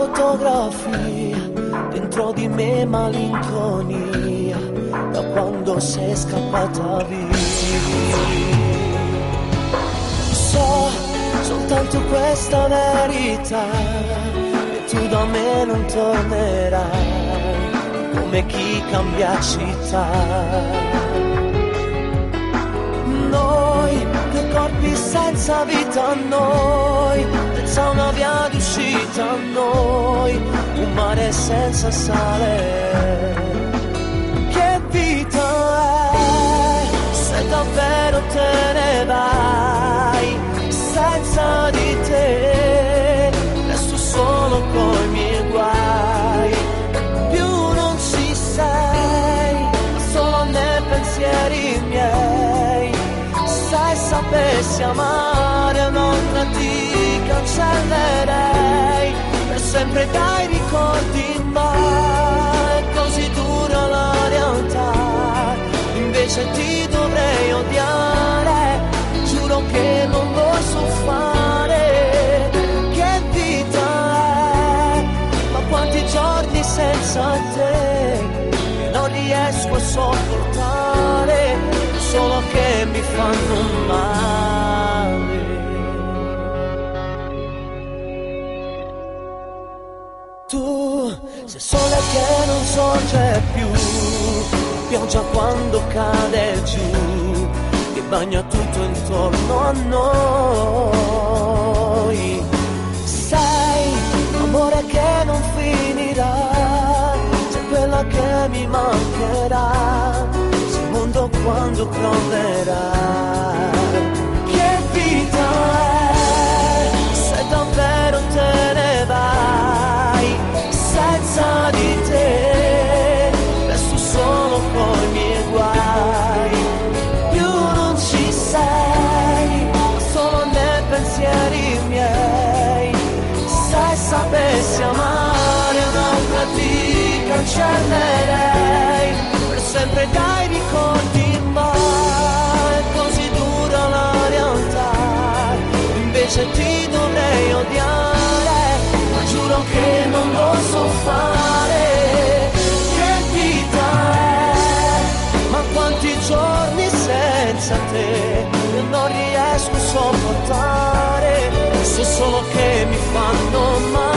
fotografia, dentro di me malinconia, da quando sei scappata via. So soltanto questa verità, che tu da me non tornerai, come chi cambia città. Noi, due corpi senza vita, noi, senza una via d'uscita, noi, un mare senza sale. Che vita è, se davvero te ne vai, senza di te, resto solo coi miei guai. Più non ci sei, ma solo nei pensieri miei. Se sapessi amare un'altra ti cancellerei per sempre dai ricordi, ma è così dura la realtà. Invece ti dovrei odiare, giuro che non lo so fare. Che vita è, ma quanti giorni senza te non riesco a sopportare, solo che mi fanno male. Tu sei sole che non sorge più, pioggia quando cade giù, che bagna tutto intorno a noi. Sei amore che non finirà, sei quella che mi mancherà, sei il mondo quando crollerà. Che vita è, se davvero te ne vai, senza di te resto solo coi miei guai. Più non ci sei, ma solo nei pensieri miei. Se sapessi amare un'altra ti cancellerei per sempre dai ricordi, ma è così dura la realtà. Invece ti dovrei odiare, ma giuro che non lo so fare. Che vita è, ma quanti giorni senza te io non riesco a sopportare, so solo che mi fanno male.